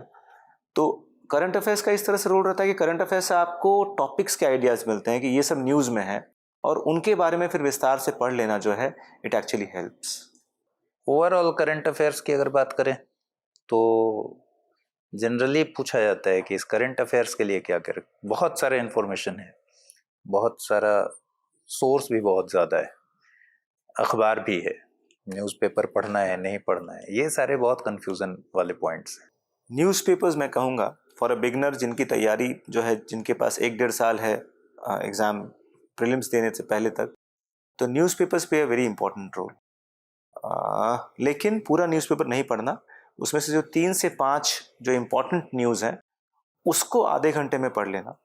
तो करंट अफेयर्स का इस तरह से रोल रहता है कि करंट अफेयर्स से आपको टॉपिक्स के आइडियाज़ मिलते हैं कि ये सब न्यूज़ में है, और उनके बारे में फिर विस्तार से पढ़ लेना जो है, it actually helps. Overall current affairs की अगर बात करें तो जनरली पूछा जाता है कि इस करंट अफेयर्स के लिए क्या करें। बहुत सारा इन्फॉर्मेशन है, बहुत सारा सोर्स भी बहुत ज़्यादा है, अखबार भी है, न्यूज़पेपर पढ़ना है नहीं पढ़ना है, ये सारे बहुत कंफ्यूजन वाले पॉइंट्स हैं। न्यूज़पेपर्स मैं कहूँगा फॉर अ बिगनर, जिनकी तैयारी जो है, जिनके पास 1-1.5 साल है एग्ज़ाम प्रीलिम्स देने से पहले तक, तो newspapers play a very important role. लेकिन पूरा न्यूज़पेपर नहीं पढ़ना, उसमें से जो 3 से 5 जो इम्पोर्टेंट न्यूज़ हैं उसको आधे घंटे में पढ़ लेना,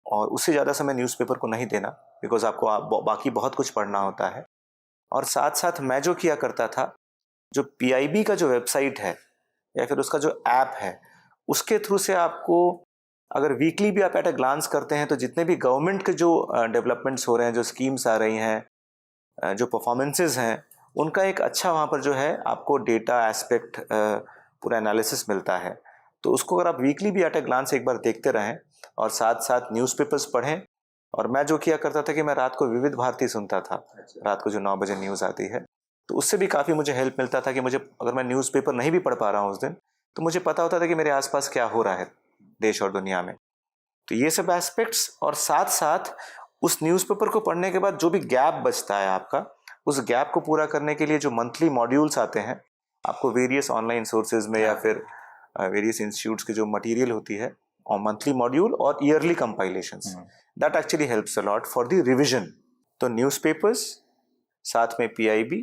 और उससे ज़्यादा समय न्यूज़पेपर को नहीं देना, बिकॉज आपको बाकी बहुत कुछ पढ़ना होता है। और साथ साथ मैं जो किया करता था, जो PIB का जो वेबसाइट है या फिर उसका जो ऐप है, उसके थ्रू से आपको अगर वीकली भी आप एट अ ग्लांस करते हैं तो जितने भी गवर्नमेंट के जो डेवलपमेंट्स हो रहे हैं, जो स्कीम्स आ रही हैं, जो परफॉर्मेंसेस हैं, उनका एक अच्छा वहाँ पर जो है आपको डेटा एस्पेक्ट पूरा एनालिसिस मिलता है। तो उसको अगर आप वीकली भी एट अ ग्लांस एक बार देखते रहें और साथ साथ न्यूज़पेपर्स पढ़ें। और मैं जो किया करता था कि मैं रात को विविध भारती सुनता था, रात को जो 9 बजे न्यूज़ आती है, तो उससे भी काफ़ी मुझे हेल्प मिलता था कि मुझे, अगर मैं न्यूज़पेपर नहीं भी पढ़ पा रहा हूँ उस दिन, तो मुझे पता होता था कि मेरे आसपास क्या हो रहा है देश और दुनिया में। तो ये सब एस्पेक्ट्स, और साथ साथ उस न्यूज़पेपर को पढ़ने के बाद जो भी गैप बचता है आपका, उस गैप को पूरा करने के लिए जो मंथली मॉड्यूल्स आते हैं आपको वेरियस ऑनलाइन सोर्सेज में या फिर वेरियस इंस्टीट्यूट्स के जो मटेरियल होती है, और मंथली मॉड्यूल और yearly compilations, that actually helps a lot for the revision. तो न्यूज़पेपर्स, साथ में PIB,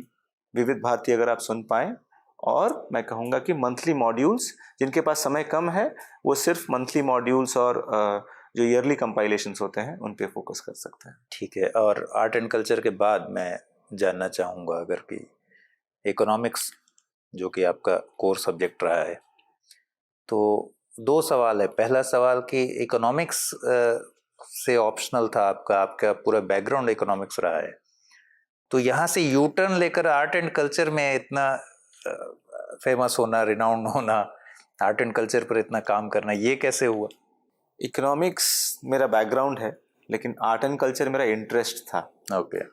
विविध भारती अगर आप सुन पाएँ, और मैं कहूँगा कि मंथली मॉड्यूल्स, जिनके पास समय कम है वो सिर्फ मंथली मॉड्यूल्स और जो ईयरली कंपाइलेशंस होते हैं उन पे फोकस कर सकते हैं। ठीक है। और आर्ट एंड कल्चर के बाद मैं जानना चाहूँगा अगर कि इकोनॉमिक्स, जो कि आपका कोर सब्जेक्ट रहा है, तो 2 सवाल है। पहला सवाल कि इकोनॉमिक्स से ऑप्शनल था आपका पूरा बैकग्राउंड इकोनॉमिक्स रहा है, तो यहाँ से यू टर्न लेकर आर्ट एंड कल्चर में इतना फेमस होना, रिनाउंड होना, आर्ट एंड कल्चर पर इतना काम करना, ये कैसे हुआ? इकोनॉमिक्स मेरा बैकग्राउंड है, लेकिन आर्ट एंड कल्चर मेरा इंटरेस्ट था। ओके।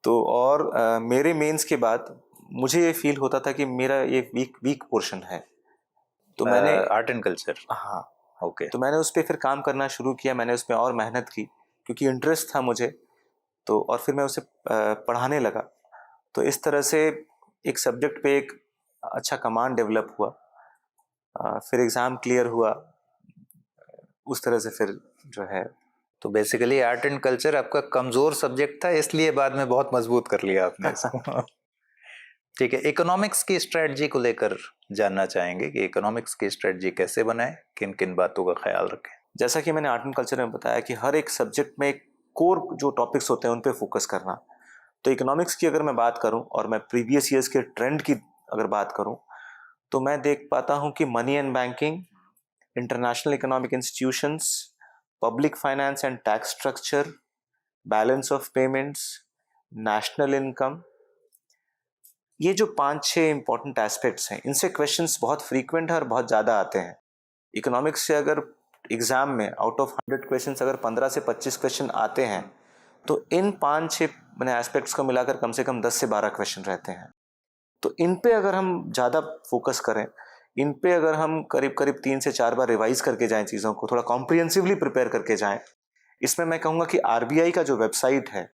तो और मेरे मेंस के बाद मुझे ये फील होता था कि मेरा ये वीक पोर्शन है, तो मैंने आर्ट एंड कल्चर, हाँ ओके, तो मैंने उस पर फिर काम करना शुरू किया। मैंने उसमें और मेहनत की क्योंकि इंटरेस्ट था मुझे, तो और फिर मैं उसे पढ़ाने लगा। तो इस तरह से एक सब्जेक्ट पे एक अच्छा कमांड डेवलप हुआ, फिर एग्ज़ाम क्लियर हुआ, उस तरह से फिर जो है। तो बेसिकली आर्ट एंड कल्चर आपका कमज़ोर सब्जेक्ट था, इसलिए बाद में बहुत मजबूत कर लिया आपने इसको। ठीक है। इकोनॉमिक्स की स्ट्रेटजी को लेकर जानना चाहेंगे कि इकोनॉमिक्स की स्ट्रेटजी कैसे बनाएं, किन किन बातों का ख्याल रखें। जैसा कि मैंने आर्ट एंड कल्चर में बताया कि हर एक सब्जेक्ट में एक कोर जो टॉपिक्स होते हैं उन पे फोकस करना। तो इकोनॉमिक्स की अगर मैं बात करूं और मैं प्रीवियस ईयर्स के ट्रेंड की अगर बात करूं, तो मैं देख पाता हूं कि money and banking, international economic institutions, public finance and tax structure, balance of payments, national income, ये जो 5-6 इंपॉर्टेंट एस्पेक्ट्स हैं, इनसे क्वेश्चंस बहुत फ्रीक्वेंट है और बहुत ज़्यादा आते हैं। इकोनॉमिक्स से अगर एग्ज़ाम में आउट ऑफ 100 क्वेश्चंस अगर 15 से 25 क्वेश्चन आते हैं, तो इन 5-6 मैंने एस्पेक्ट्स को मिलाकर कम से कम 10 से 12 क्वेश्चन रहते हैं। तो इन पे अगर हम ज़्यादा फोकस करें, इन पे अगर हम करीब करीब 3 से 4 बार रिवाइज करके जाएं, चीज़ों को थोड़ा कॉम्प्रिहेंसिवली प्रिपेयर करके जाएं, इसमें मैं कहूँगा कि RBI का जो वेबसाइट है,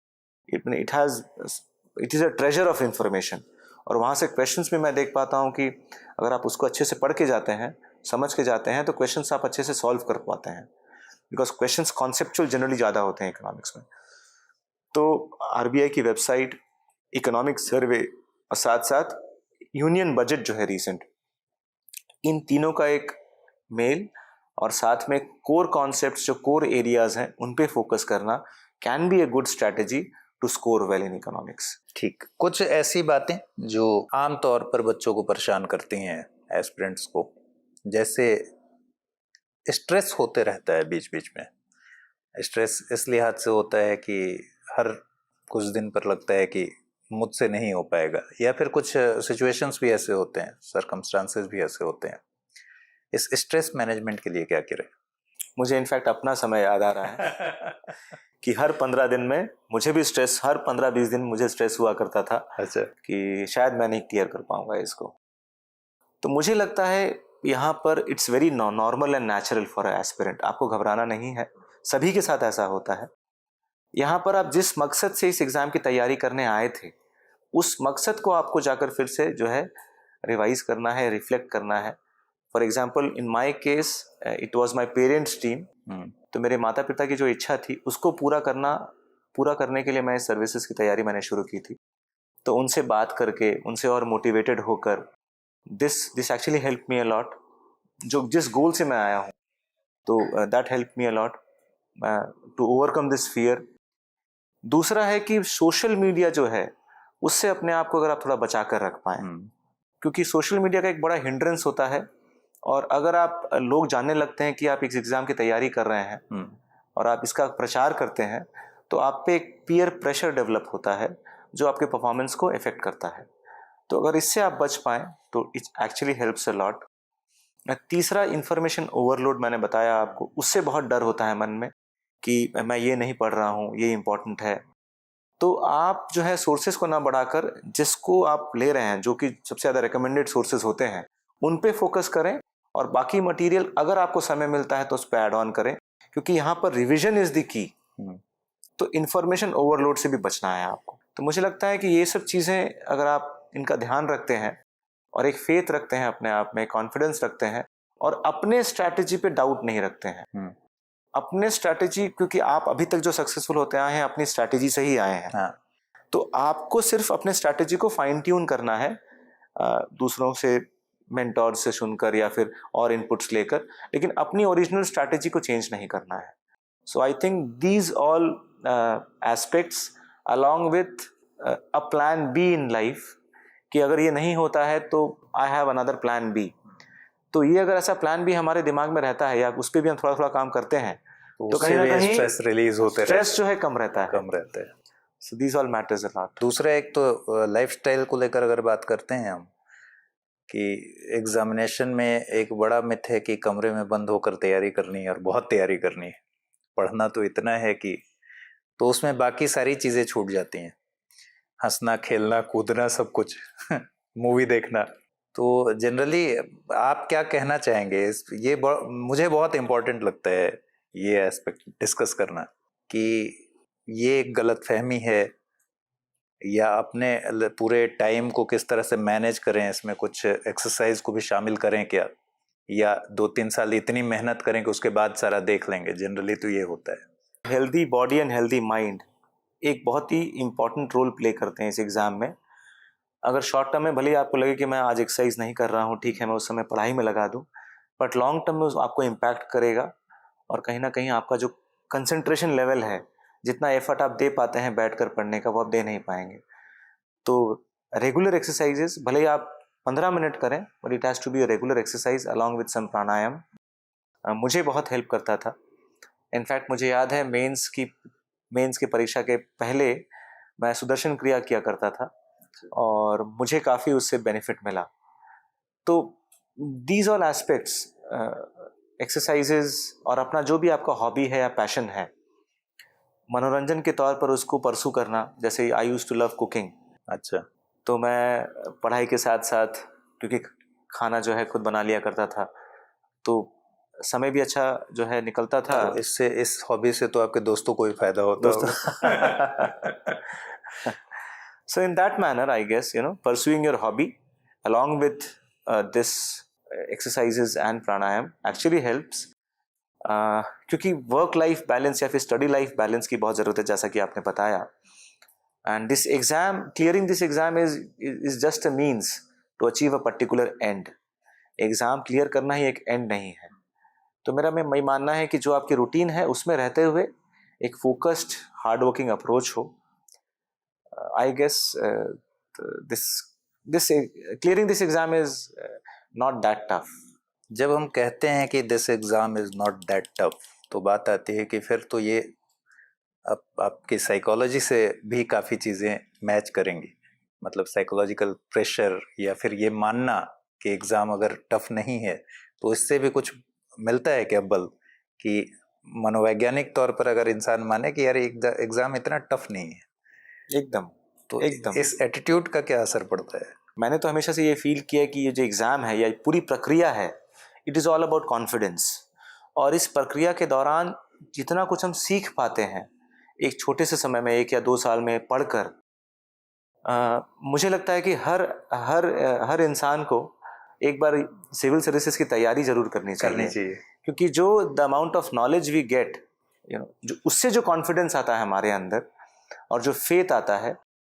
it is a treasure of information. और वहाँ से क्वेश्चंस भी मैं देख पाता हूँ कि अगर आप उसको अच्छे से पढ़ के जाते हैं, समझ के जाते हैं, तो क्वेश्चंस आप अच्छे से सॉल्व कर पाते हैं, बिकॉज क्वेश्चंस कॉन्सेप्चुअल जनरली ज़्यादा होते हैं इकोनॉमिक्स में। तो RBI की वेबसाइट, इकोनॉमिक सर्वे और साथ साथ यूनियन बजट जो है रीसेंट, इन तीनों का एक मेल और साथ में कोर कॉन्सेप्ट्स जो कोर एरियाज हैं उन पे फोकस करना can be a good strategy to score well in economics. ठीक। कुछ ऐसी बातें जो आम तौर पर बच्चों को परेशान करती हैं, एस्पिरेंट्स को, जैसे स्ट्रेस होते रहता है बीच बीच में। स्ट्रेस इस लिहाज से होता है कि हर कुछ दिन पर लगता है कि मुझसे नहीं हो पाएगा, या फिर कुछ सिचुएशंस भी ऐसे होते हैं, सर्कमस्टांसेस भी ऐसे होते हैं। इस स्ट्रेस मैनेजमेंट के लिए क्या करें? मुझे इनफैक्ट अपना समय याद आ रहा है कि हर 15 दिन में मुझे भी स्ट्रेस, हर 15-20 दिन मुझे स्ट्रेस हुआ करता था। अच्छा। कि शायद मैं नहीं क्लियर कर पाऊंगा इसको। तो मुझे लगता है यहाँ पर it's very normal and natural for aspirant, आपको घबराना नहीं है, सभी के साथ ऐसा होता है। यहाँ पर आप जिस मकसद से इस एग्ज़ाम की तैयारी करने आए थे, उस मकसद को आपको जाकर फिर से जो है रिवाइज करना है, रिफ्लेक्ट करना है। For example in my case it was my parents dream, तो मेरे माता पिता की जो इच्छा थी उसको पूरा करने के लिए मैं सर्विसेज की तैयारी मैंने शुरू की थी। तो उनसे बात करके, उनसे और मोटिवेटेड होकर, this actually help me a lot, जो जिस गोल से मैं आया हूँ, तो that help me a lot to overcome this fear. दूसरा है कि सोशल मीडिया जो है उससे अपने आप को अगर आप थोड़ा बचा कर रख पाएं, क्योंकि सोशल मीडिया का एक बड़ा हिंड्रेंस होता है। और अगर आप लोग जानने लगते हैं कि आप इस एग्ज़ाम की तैयारी कर रहे हैं और आप इसका प्रचार करते हैं, तो आप पे एक पीयर प्रेशर डेवलप होता है जो आपके परफॉर्मेंस को इफेक्ट करता है। तो अगर इससे आप बच पाएँ तो it actually helps a lot. तीसरा, इंफॉर्मेशन ओवरलोड मैंने बताया आपको, उससे बहुत डर होता है मन में कि मैं ये नहीं पढ़ रहा हूँ, ये इम्पोर्टेंट है। तो आप जो है सोर्सेज को ना बढ़ाकर जिसको आप ले रहे हैं, जो कि सबसे ज़्यादा रिकमेंडेड सोर्सेज होते हैं, उन पे फोकस करें और बाकी मटेरियल अगर आपको समय मिलता है तो उस पर ऐड ऑन करें, क्योंकि यहाँ पर रिवीजन इज द की। तो इन्फॉर्मेशन ओवरलोड से भी बचना है आपको। तो मुझे लगता है कि ये सब चीज़ें अगर आप इनका ध्यान रखते हैं और एक फेथ रखते हैं अपने आप में, कॉन्फिडेंस रखते हैं और अपने स्ट्रैटेजी पे डाउट नहीं रखते हैं, अपने स्ट्रैटेजी, क्योंकि आप अभी तक जो सक्सेसफुल होते आए हैं अपनी स्ट्रैटेजी से ही आए हैं। हाँ। तो आपको सिर्फ अपने स्ट्रैटेजी को फाइन ट्यून करना है, दूसरों से, मेंटोर से सुनकर या फिर और इनपुट्स लेकर, लेकिन अपनी ओरिजिनल स्ट्रैटेजी को चेंज नहीं करना है। So I think these all aspects along with a plan B in life, कि अगर ये नहीं होता है तो I have another plan B. तो ये अगर ऐसा प्लान भी हमारे दिमाग में रहता है या उस पर भी हम थोड़ा थोड़ा काम करते हैं तो कहीं ना कहीं स्ट्रेस रिलीज होते रहता है, स्ट्रेस जो है कम रहता है। So these all matters a lot. दूसरा, एक तो लाइफस्टाइल को लेकर अगर बात करते हैं हम, कि एग्जामिनेशन में एक बड़ा मिथ है कि कमरे में बंद होकर तैयारी करनी है और बहुत तैयारी करनी है, पढ़ना तो इतना है कि, तो उसमें बाकी सारी चीजें छूट जाती हैं, हंसना, खेलना, कूदना, सब कुछ मूवी देखना। तो जनरली आप क्या कहना चाहेंगे? ये मुझे बहुत इम्पोर्टेंट लगता है ये एस्पेक्ट डिस्कस करना, कि ये एक गलतफहमी है या अपने पूरे टाइम को किस तरह से मैनेज करें, इसमें कुछ एक्सरसाइज को भी शामिल करें क्या, या 2-3 साल इतनी मेहनत करें कि उसके बाद सारा देख लेंगे? जनरली तो ये होता है। Healthy body and healthy mind एक बहुत ही इंपॉर्टेंट रोल प्ले करते हैं इस एग्ज़ाम में। अगर शॉर्ट टर्म में भले ही आपको लगे कि मैं आज एक्सरसाइज नहीं कर रहा हूँ, ठीक है, मैं उस समय पढ़ाई में लगा दूँ, बट लॉन्ग टर्म में आपको इम्पैक्ट करेगा और कहीं ना कहीं आपका जो कंसंट्रेशन लेवल है, जितना एफर्ट आप दे पाते हैं बैठकर पढ़ने का, वो आप दे नहीं पाएंगे। तो रेगुलर एक्सरसाइजेस भले ही आप 15 मिनट करें, but it has to be a regular exercise along with some pranayama. मुझे बहुत हेल्प करता था। इनफैक्ट मुझे याद है मेंस की परीक्षा के पहले मैं सुदर्शन क्रिया किया करता था और मुझे काफ़ी उससे बेनिफिट मिला। तो दीज ऑल एस्पेक्ट्स, एक्सरसाइजेज और अपना जो भी आपका हॉबी है या पैशन है, मनोरंजन के तौर पर उसको परसू करना। जैसे I used to love cooking. अच्छा। तो मैं पढ़ाई के साथ साथ, क्योंकि खाना जो है खुद बना लिया करता था, तो समय भी अच्छा जो है निकलता था। तो इससे, इस हॉबी से तो आपके दोस्तों को भी फायदा होता होगा। So in that manner, I guess, pursuing your hobby along with this exercises and pranayam actually helps, क्योंकि वर्क लाइफ बैलेंस या फिर स्टडी लाइफ बैलेंस की बहुत ज़रूरत है, जैसा कि आपने बताया। And this exam, clearing this exam is just a means to achieve a particular end. Exam clear करना ही एक एंड नहीं है। तो मेरा मैं मानना है कि जो आपकी रूटीन है उसमें रहते हुए एक फोकस्ड हार्ड वर्किंग अप्रोच हो। I guess this clearing this exam is not that tough. जब हम कहते हैं कि this exam is not that tough, तो बात आती है कि फिर तो ये आपकी साइकोलॉजी से भी काफ़ी चीज़ें मैच करेंगी। मतलब साइकोलॉजिकल प्रेशर या फिर ये मानना कि एग्ज़ाम अगर टफ नहीं है, तो इससे भी कुछ मिलता है क्या बल, कि मनोवैज्ञानिक तौर पर अगर इंसान माने कि यार एग्ज़ाम इतना टफ नहीं है एकदम, तो एकदम इस एटीट्यूड का क्या असर पड़ता है? मैंने तो हमेशा से ये फील किया कि ये जो एग्ज़ाम है या पूरी प्रक्रिया है, it is all about confidence. और इस प्रक्रिया के दौरान जितना कुछ हम सीख पाते हैं एक छोटे से समय में, 1 या 2 साल में पढ़कर, मुझे लगता है कि हर इंसान को एक बार सिविल सर्विसेज की तैयारी जरूर करनी चाहिए। क्योंकि जो the amount of knowledge we get, जो उससे जो कॉन्फिडेंस आता है हमारे अंदर और जो फेथ आता है,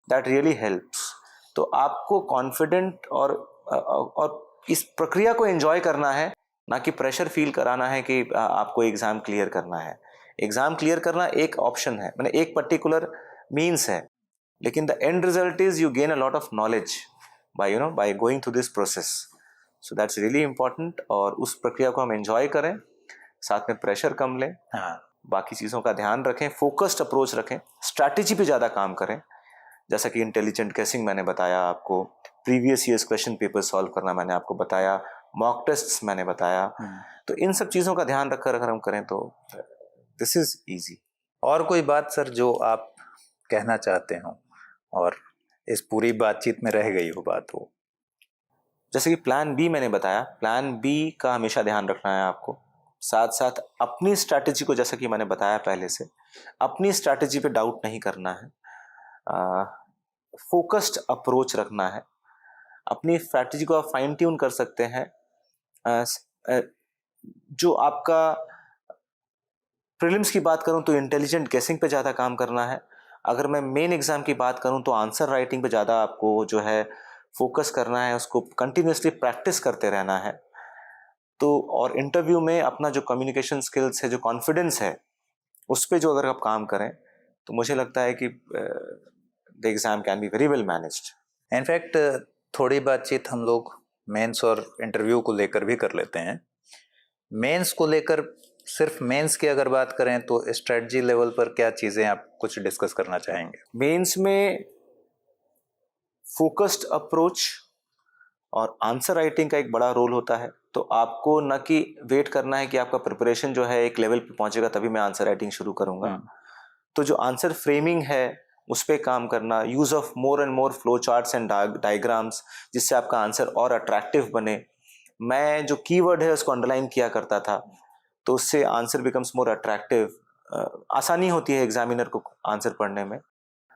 दैट रियली हेल्प्स। तो आपको कॉन्फिडेंट और इस प्रक्रिया को एंजॉय करना है, ना कि प्रेशर फील कराना है कि आपको एग्जाम क्लियर करना है। एग्जाम क्लियर करना एक ऑप्शन है, मैंने एक पर्टिकुलर मीन्स है, लेकिन the end result is you gain a lot of knowledge by going through this process. So that's really important. और उस प्रक्रिया को हम एंजॉय करें, साथ में प्रेशर कम लें, बाकी चीज़ों का ध्यान रखें, फोकस्ड अप्रोच रखें, स्ट्रैटेजी पे ज़्यादा काम करें, जैसा कि इंटेलिजेंट गेसिंग मैंने बताया आपको, previous years question paper solve करना मैंने आपको बताया, मॉक टेस्ट्स मैंने बताया। तो इन सब चीज़ों का ध्यान रखकर अगर हम करें तो दिस इज इजी। और कोई बात सर जो आप कहना चाहते हो और इस पूरी बातचीत में रह गई हो बात हो? जैसे कि प्लान बी मैंने बताया, प्लान बी का हमेशा ध्यान रखना है आपको। साथ साथ अपनी स्ट्रैटेजी को, जैसा कि मैंने बताया पहले से, अपनी स्ट्रैटेजी पे डाउट नहीं करना है, फोकस्ड अप्रोच रखना है। अपनी स्ट्रैटेजी को आप फाइन ट्यून कर सकते हैं। जो आपका प्रीलिम्स की बात करूं तो इंटेलिजेंट गेसिंग पे ज़्यादा काम करना है। अगर मैं मेन एग्जाम की बात करूं तो आंसर राइटिंग पे ज़्यादा आपको जो है फोकस करना है, उसको कंटिन्यूसली प्रैक्टिस करते रहना है। तो और इंटरव्यू में अपना जो कम्युनिकेशन स्किल्स है, जो कॉन्फिडेंस है, उस पर जो अगर आप काम करें तो मुझे लगता है कि the exam can be very well managed. In fact थोड़ी बातचीत हम लोग मेंस और इंटरव्यू को लेकर भी कर लेते हैं। मेंस को लेकर, सिर्फ मेंस की अगर बात करें तो स्ट्रेटजी लेवल पर क्या चीज़ें आप कुछ डिस्कस करना चाहेंगे? मेंस में फोकस्ड अप्रोच और आंसर राइटिंग का एक बड़ा रोल होता है। तो आपको न कि वेट करना है कि आपका प्रिपरेशन जो है एक लेवल पे पहुंचेगा तभी मैं आंसर राइटिंग शुरू करूंगा। तो जो आंसर फ्रेमिंग है उस पर काम करना, use of more and more flow charts and diagrams, जिससे आपका आंसर और अट्रैक्टिव बने। मैं जो कीवर्ड है उसको अंडरलाइन किया करता था, तो उससे आंसर बिकम्स मोर अट्रैक्टिव। आसानी होती है एग्जामिनर को आंसर पढ़ने में।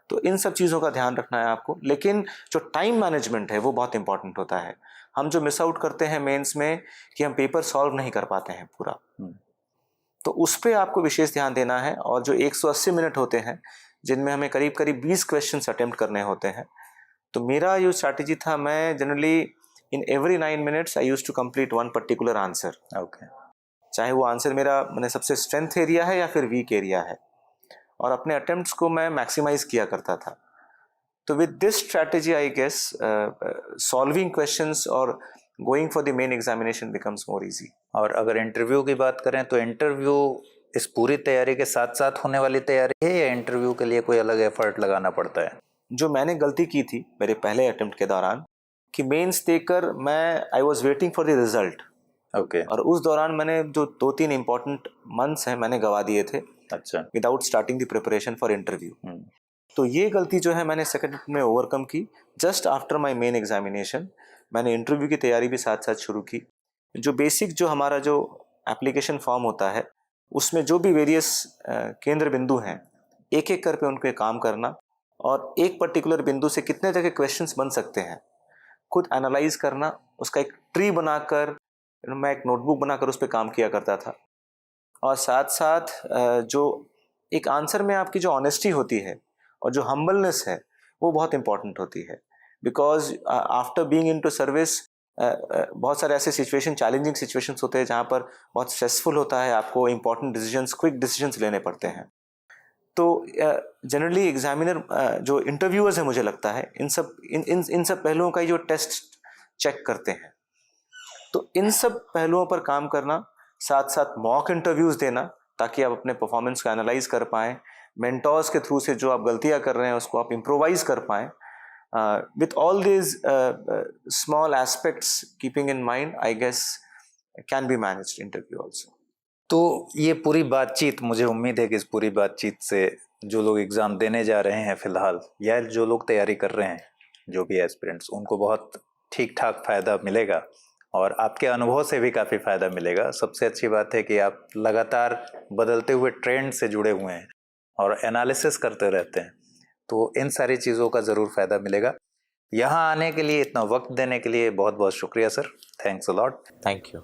तो इन सब चीज़ों का ध्यान रखना है आपको। लेकिन जो टाइम मैनेजमेंट है वो बहुत इंपॉर्टेंट होता है। हम जो मिस आउट करते हैं मेंस में कि हम पेपर सॉल्व नहीं कर पाते हैं पूरा, तो उस पर आपको विशेष ध्यान देना है। और जो 180 मिनट होते हैं जिनमें हमें करीब करीब 20 क्वेश्चंस अटेम्प्ट करने होते हैं, तो मेरा जो स्ट्रैटेजी था, मैं generally in every 9 minutes I use to complete one particular answer. चाहे वो आंसर मेरा मैंने सबसे स्ट्रेंथ एरिया है या फिर वीक एरिया है, और अपने अटेम्प्ट्स को मैं मैक्सिमाइज किया करता था। तो with this strategy I guess solving questions और going for the main examination becomes more easy. और अगर इंटरव्यू की बात करें तो इंटरव्यू इस पूरी तैयारी के साथ साथ होने वाली तैयारी है या इंटरव्यू के लिए कोई अलग एफर्ट लगाना पड़ता है? जो मैंने गलती की थी मेरे पहले अटेम्प्ट के दौरान कि मेंस देकर मैं I was waiting for the result. और उस दौरान मैंने जो 2-3 इंपॉर्टेंट मंथ्स हैं मैंने गवा दिए थे। अच्छा। Without starting the preparation for interview. तो ये गलती जो है मैंने सेकंड में ओवरकम की। Just after my main examination मैंने इंटरव्यू की तैयारी भी साथ साथ शुरू की। जो बेसिक जो हमारा जो एप्लीकेशन फॉर्म होता है उसमें जो भी वेरियस केंद्र बिंदु हैं, एक एक करके उन पर काम करना, और एक पर्टिकुलर बिंदु से कितने जगह क्वेश्चंस बन सकते हैं खुद एनालाइज करना। उसका एक ट्री बनाकर मैं एक नोटबुक बनाकर उस पर काम किया करता था। और साथ साथ जो एक आंसर में आपकी जो ऑनेस्टी होती है और जो हम्बलनेस है वो बहुत इंपॉर्टेंट होती है। Because after being into service बहुत सारे ऐसे सिचुएशन, चैलेंजिंग सिचुएशंस होते हैं जहाँ पर बहुत स्ट्रेसफुल होता है, आपको इंपॉर्टेंट डिसीजंस, क्विक डिसीजंस लेने पड़ते हैं। तो जनरली एग्जामिनर जो इंटरव्यूअर्स हैं, मुझे लगता है इन सब पहलुओं का ही जो टेस्ट चेक करते हैं। तो इन सब पहलुओं पर काम करना, साथ साथ मॉक इंटरव्यूज देना ताकि आप अपने परफॉर्मेंस को एनालाइज कर पाएँ। मेंटोर्स के थ्रू से जो आप गलतियां कर रहे हैं उसको आप इम्प्रोवाइज कर पाएँ। With all these small aspects keeping in mind, I guess can be managed interview also. तो ये पूरी बातचीत, मुझे उम्मीद है कि इस पूरी बातचीत से जो लोग एग्ज़ाम देने जा रहे हैं फिलहाल, या जो लोग तैयारी कर रहे हैं, जो भी एस्पिरेंट्स, उनको बहुत ठीक ठाक फ़ायदा मिलेगा। और आपके अनुभव से भी काफ़ी फ़ायदा मिलेगा। सबसे अच्छी बात है कि आप लगातार बदलते हुए ट्रेंड से जुड़े हुए हैं और एनालिसिस करते रहते हैं, तो इन सारी चीज़ों का ज़रूर फ़ायदा मिलेगा। यहाँ आने के लिए, इतना वक्त देने के लिए बहुत बहुत शुक्रिया sir. Thanks a lot. Thank you.